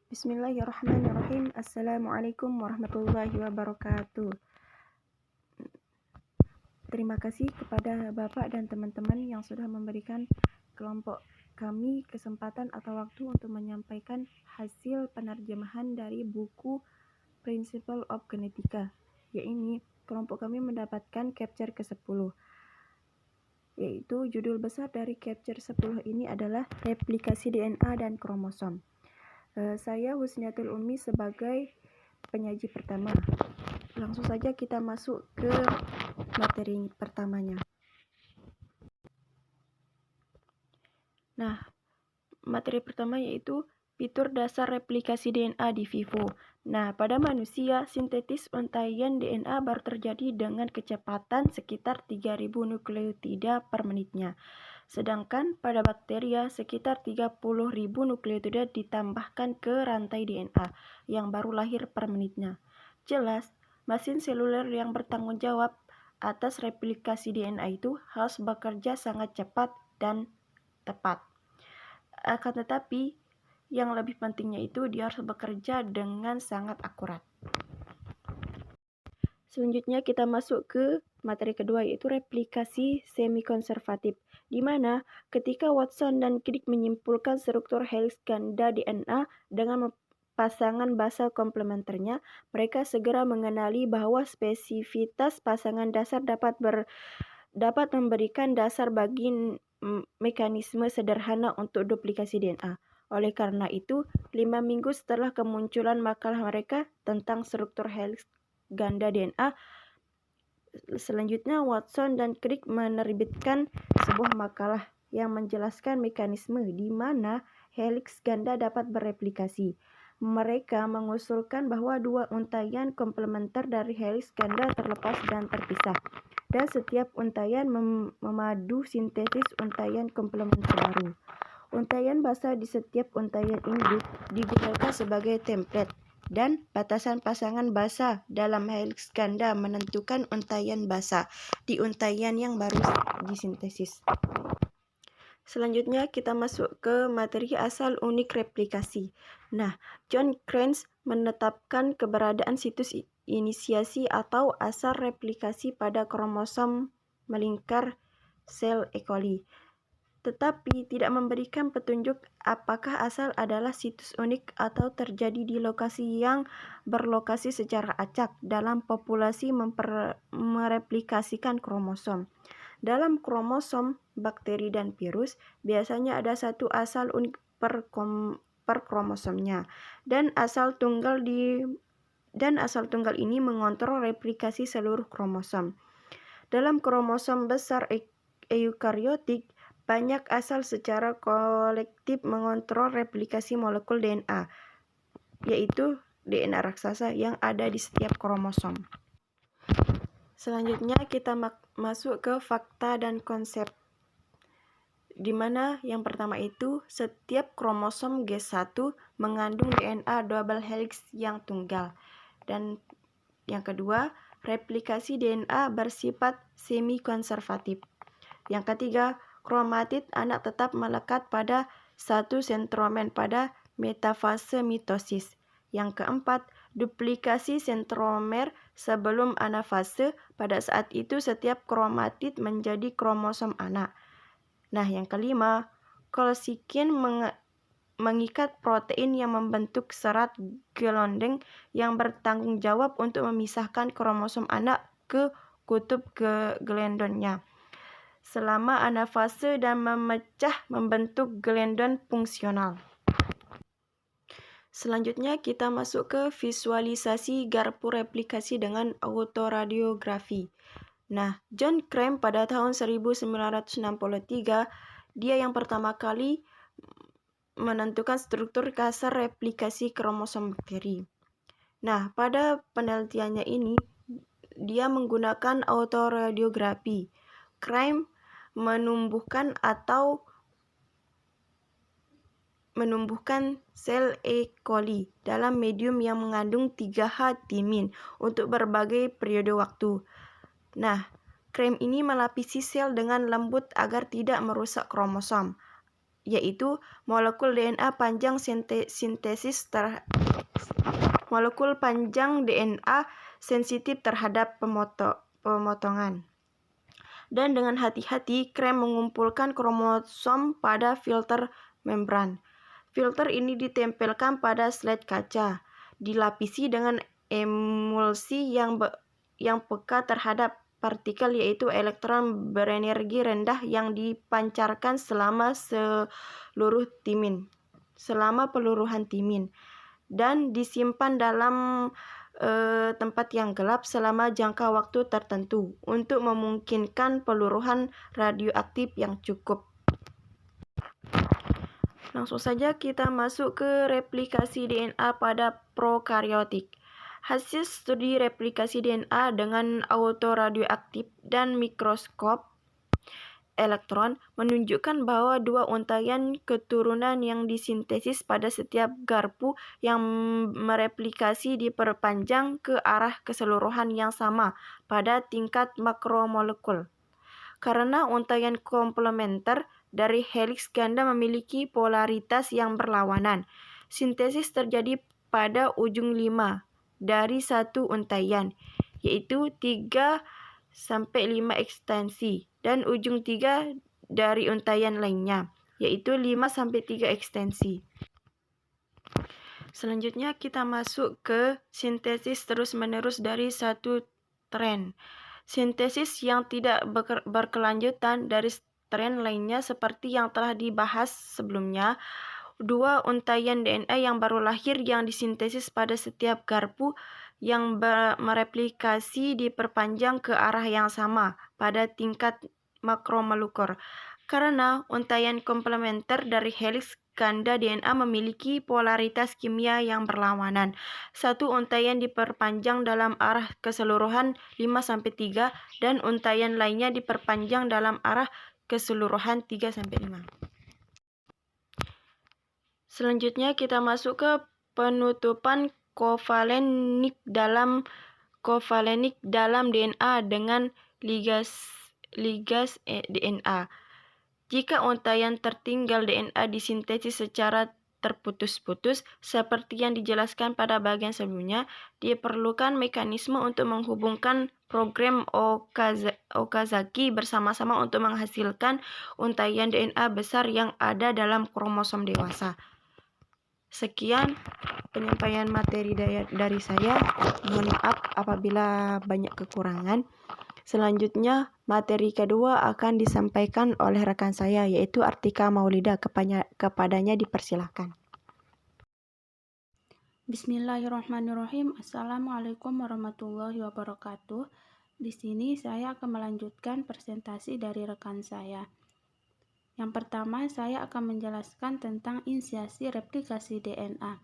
Bismillahirrahmanirrahim. Assalamualaikum warahmatullahi wabarakatuh. Terima kasih kepada Bapak dan teman-teman yang sudah memberikan kelompok kami kesempatan atau waktu untuk menyampaikan hasil penerjemahan dari buku Principle of Genetica. Yaitu kelompok kami mendapatkan capture ke-10. Yaitu judul besar dari capture 10 ini adalah replikasi DNA dan kromosom. Saya Husniatul Umi sebagai penyaji pertama. Langsung saja kita masuk ke materi pertamanya. Nah, materi pertama yaitu fitur dasar replikasi DNA di vivo. Nah, pada manusia, sintesis untaian DNA baru terjadi dengan kecepatan sekitar 3000 nukleotida per menitnya. Sedangkan pada bakteria sekitar 30.000 nukleotida ditambahkan ke rantai DNA yang baru lahir per menitnya. Jelas, mesin seluler yang bertanggung jawab atas replikasi DNA itu harus bekerja sangat cepat dan tepat. Akan tetapi, yang lebih pentingnya itu dia harus bekerja dengan sangat akurat. Selanjutnya kita masuk ke materi kedua yaitu replikasi semi-konservatif, di mana ketika Watson dan Crick menyimpulkan struktur heliks ganda DNA dengan pasangan basa komplementernya, mereka segera mengenali bahwa spesifitas pasangan dasar dapat memberikan dasar bagi mekanisme sederhana untuk duplikasi DNA. Oleh karena itu, 5 minggu setelah kemunculan makalah mereka tentang struktur heliks ganda DNA, selanjutnya Watson dan Crick menerbitkan sebuah makalah yang menjelaskan mekanisme di mana heliks ganda dapat bereplikasi. Mereka mengusulkan bahwa dua untaian komplementer dari heliks ganda terlepas dan terpisah, dan setiap untaian memadu sintesis untaian komplementer baru. Untaian basa di setiap untaian ini digunakan sebagai template, dan batasan pasangan basa dalam heliks ganda menentukan untaian basa di untaian yang baru disintesis. Selanjutnya kita masuk ke materi asal unik replikasi. Nah, John Kranz menetapkan keberadaan situs inisiasi atau asal replikasi pada kromosom melingkar sel E. coli, tetapi tidak memberikan petunjuk apakah asal adalah situs unik atau terjadi di lokasi yang berlokasi secara acak dalam populasi mereplikasikan kromosom. Dalam kromosom bakteri dan virus, biasanya ada satu asal unik per kromosomnya, dan asal tunggal ini mengontrol replikasi seluruh kromosom. Dalam kromosom besar eukariotik, banyak asal secara kolektif mengontrol replikasi molekul DNA, yaitu DNA raksasa yang ada di setiap kromosom. Selanjutnya kita masuk ke fakta dan konsep, di mana yang pertama itu setiap kromosom G1 mengandung DNA double helix yang tunggal, dan yang kedua replikasi DNA bersifat semi-konservatif. Yang ketiga, kromatid anak tetap melekat pada satu sentromer pada metafase mitosis. Yang keempat, duplikasi sentromer sebelum anafase. Pada saat itu setiap kromatid menjadi kromosom anak. Nah, yang kelima, kolsikin mengikat protein yang membentuk serat gelondeng yang bertanggung jawab untuk memisahkan kromosom anak ke kutub gelendonnya selama anafase dan memecah membentuk gelendon fungsional. Selanjutnya kita masuk ke visualisasi garpu replikasi dengan autoradiografi. Nah, John Cramp pada tahun 1963, dia yang pertama kali menentukan struktur kasar replikasi kromosom bakteri. Nah, pada penelitiannya ini, dia menggunakan autoradiografi. Cramp menumbuhkan sel E. coli dalam medium yang mengandung 3H-timin untuk berbagai periode waktu. Nah, Cramp ini melapisi sel dengan lembut agar tidak merusak kromosom. yaitu molekul DNA panjang molekul panjang DNA sensitif terhadap pemotongan. Dan dengan hati-hati, Creme mengumpulkan kromosom pada filter membran. Filter ini ditempelkan pada slide kaca, dilapisi dengan emulsi yang peka terhadap partikel, yaitu elektron berenergi rendah yang dipancarkan selama peluruhan timin, dan disimpan dalam tempat yang gelap selama jangka waktu tertentu untuk memungkinkan peluruhan radioaktif yang cukup. Langsung saja kita masuk ke replikasi DNA pada prokaryotik. Hasil studi replikasi DNA dengan autoradioaktif dan mikroskop elektron menunjukkan bahwa dua untaian keturunan yang disintesis pada setiap garpu yang mereplikasi diperpanjang ke arah keseluruhan yang sama pada tingkat makromolekul. Karena untaian komplementer dari heliks ganda memiliki polaritas yang berlawanan, sintesis terjadi pada ujung 5 dari satu untaian, yaitu 3-5 ekstensi, dan ujung 3 dari untaian lainnya, yaitu 5-3 ekstensi. Selanjutnya kita masuk ke sintesis terus-menerus dari satu tren. Sintesis yang tidak berkelanjutan dari tren lainnya seperti yang telah dibahas sebelumnya. Dua untaian DNA yang baru lahir yang disintesis pada setiap garpu yang mereplikasi diperpanjang ke arah yang sama pada tingkat makromolekul. Karena untaian komplementer dari heliks ganda DNA memiliki polaritas kimia yang berlawanan. Satu untaian diperpanjang dalam arah keseluruhan 5-3 dan untaian lainnya diperpanjang dalam arah keseluruhan 3-5. Selanjutnya kita masuk ke penutupan kovalenik dalam DNA dengan ligas DNA. Jika untaian tertinggal DNA disintesis secara terputus-putus, seperti yang dijelaskan pada bagian sebelumnya, diperlukan mekanisme untuk menghubungkan program Okazaki bersama-sama untuk menghasilkan untaian DNA besar yang ada dalam kromosom dewasa. Sekian penyampaian materi dari saya. Mohon maaf apabila banyak kekurangan. Selanjutnya, materi kedua akan disampaikan oleh rekan saya, yaitu Artika Maulida. Kepadanya dipersilahkan. Bismillahirrahmanirrahim. Assalamualaikum warahmatullahi wabarakatuh. Di sini saya akan melanjutkan presentasi dari rekan saya. Yang pertama, saya akan menjelaskan tentang inisiasi replikasi DNA.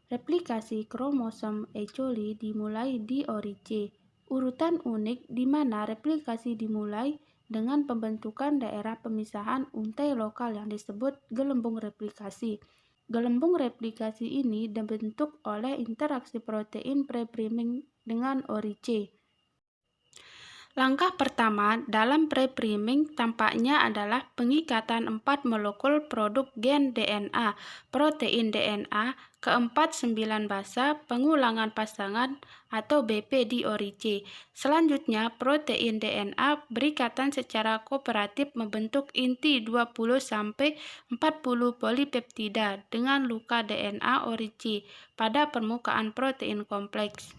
Replikasi kromosom E. coli dimulai di Orice, urutan unik di mana replikasi dimulai dengan pembentukan daerah pemisahan untai lokal yang disebut gelembung replikasi. Gelembung replikasi ini dibentuk oleh interaksi protein pre-priming dengan Orice. Langkah pertama dalam pre-priming tampaknya adalah pengikatan 4 molekul produk gen DNA, protein DNA, keempat 9 basa, pengulangan pasangan atau BP di Orice. Selanjutnya, protein DNA berikatan secara kooperatif membentuk inti 20-40 polipeptida dengan luka DNA Orice pada permukaan protein kompleks.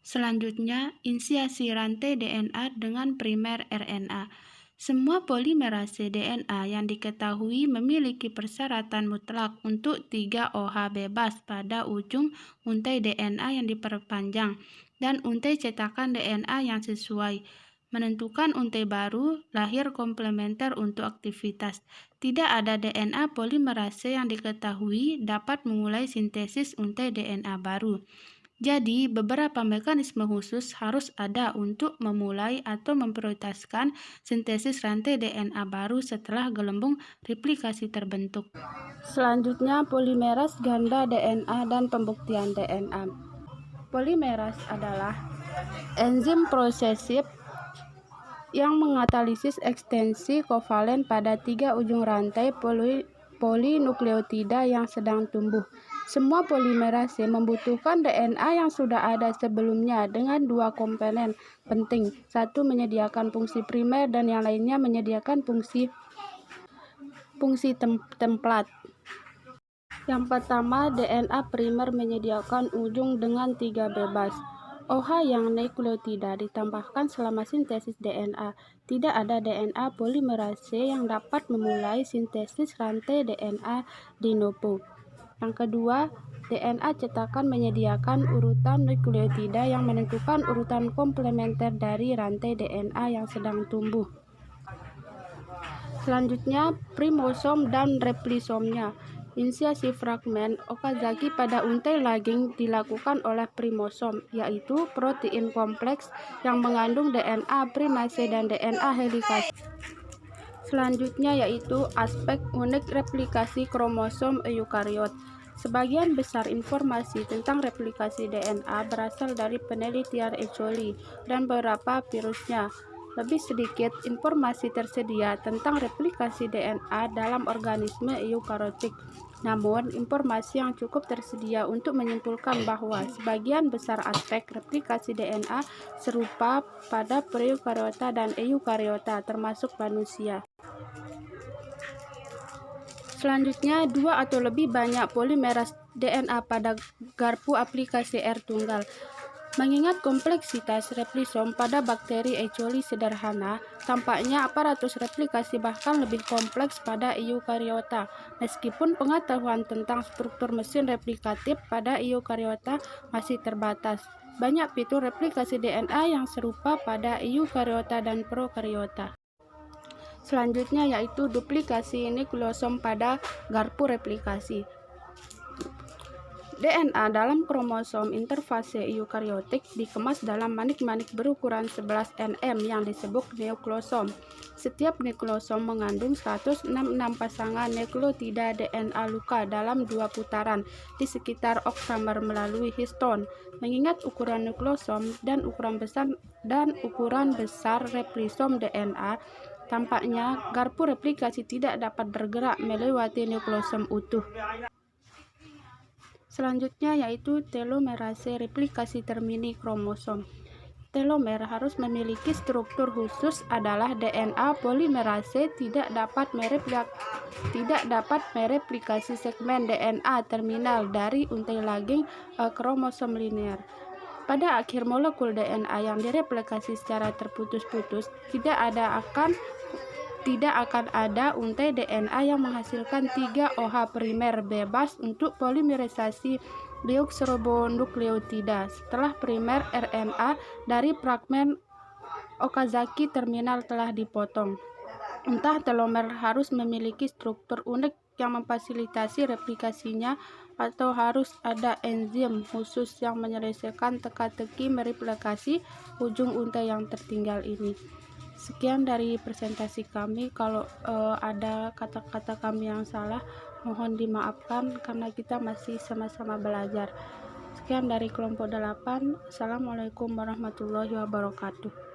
Selanjutnya, inisiasi rantai DNA dengan primer RNA. Semua polimerase DNA yang diketahui memiliki persyaratan mutlak untuk 3-OH bebas pada ujung untai DNA yang diperpanjang dan untai cetakan DNA yang sesuai. Menentukan untai baru, lahir komplementer untuk aktivitas. Tidak ada DNA polimerase yang diketahui dapat memulai sintesis untai DNA baru. Jadi, beberapa mekanisme khusus harus ada untuk memulai atau memprioritaskan sintesis rantai DNA baru setelah gelembung replikasi terbentuk. Selanjutnya, polimeras ganda DNA dan pembuktian DNA. Polimeras adalah enzim prosesif yang mengatalisis ekstensi kovalen pada 3 ujung rantai polinukleotida yang sedang tumbuh. Semua polimerase membutuhkan DNA yang sudah ada sebelumnya dengan 2 komponen penting. Satu menyediakan fungsi primer dan yang lainnya menyediakan fungsi templat. Yang pertama, DNA primer menyediakan ujung dengan 3 bebas. OH yang nukleotida ditambahkan selama sintesis DNA. Tidak ada DNA polimerase yang dapat memulai sintesis rantai DNA de novo. Yang kedua, DNA cetakan menyediakan urutan nukleotida yang menentukan urutan komplementer dari rantai DNA yang sedang tumbuh. Selanjutnya, primosom dan replisomnya. Inisiasi fragmen Okazaki pada untai laging dilakukan oleh primosom, yaitu protein kompleks yang mengandung DNA primase dan DNA helikase. Selanjutnya yaitu aspek unik replikasi kromosom eukariot. Sebagian besar informasi tentang replikasi DNA berasal dari penelitian E. coli dan beberapa virusnya. Lebih sedikit informasi tersedia tentang replikasi DNA dalam organisme eukariotik. Namun, informasi yang cukup tersedia untuk menyimpulkan bahwa sebagian besar aspek replikasi DNA serupa pada proeukariota dan eukariota, termasuk manusia. Selanjutnya, 2 atau lebih banyak polimeras DNA pada garpu aplikasi R tunggal. Mengingat kompleksitas replisom pada bakteri E. coli sederhana, tampaknya aparatus replikasi bahkan lebih kompleks pada eukariota. Meskipun pengetahuan tentang struktur mesin replikatif pada eukariota masih terbatas, banyak fitur replikasi DNA yang serupa pada eukariota dan prokariota. Selanjutnya yaitu duplikasi nukleosom pada garpu replikasi. DNA dalam kromosom interfase eukariotik dikemas dalam manik-manik berukuran 11 nm yang disebut nukleosom. Setiap nukleosom mengandung 166 pasangan nukleotida DNA luka dalam 2 putaran di sekitar oktamer melalui histon. Mengingat ukuran nukleosom dan ukuran besar replisom DNA, tampaknya garpu replikasi tidak dapat bergerak melewati nukleosom utuh. Selanjutnya yaitu telomerase replikasi termini kromosom. Telomer harus memiliki struktur khusus adalah DNA polimerase tidak dapat mereplikasi segmen DNA terminal dari untai laging kromosom linear. Pada akhir molekul DNA yang direplikasi secara terputus-putus, tidak akan ada untai DNA yang menghasilkan 3 OH primer bebas untuk polimerisasi deoksiribonukleotida setelah primer RNA dari fragmen Okazaki terminal telah dipotong. Entah telomer harus memiliki struktur unik yang memfasilitasi replikasinya atau harus ada enzim khusus yang menyelesaikan teka-teki mereplikasi ujung untai yang tertinggal ini. Sekian dari presentasi kami. Kalau ada kata-kata kami yang salah, mohon dimaafkan karena kita masih sama-sama belajar. Sekian dari kelompok 8. Assalamualaikum warahmatullahi wabarakatuh.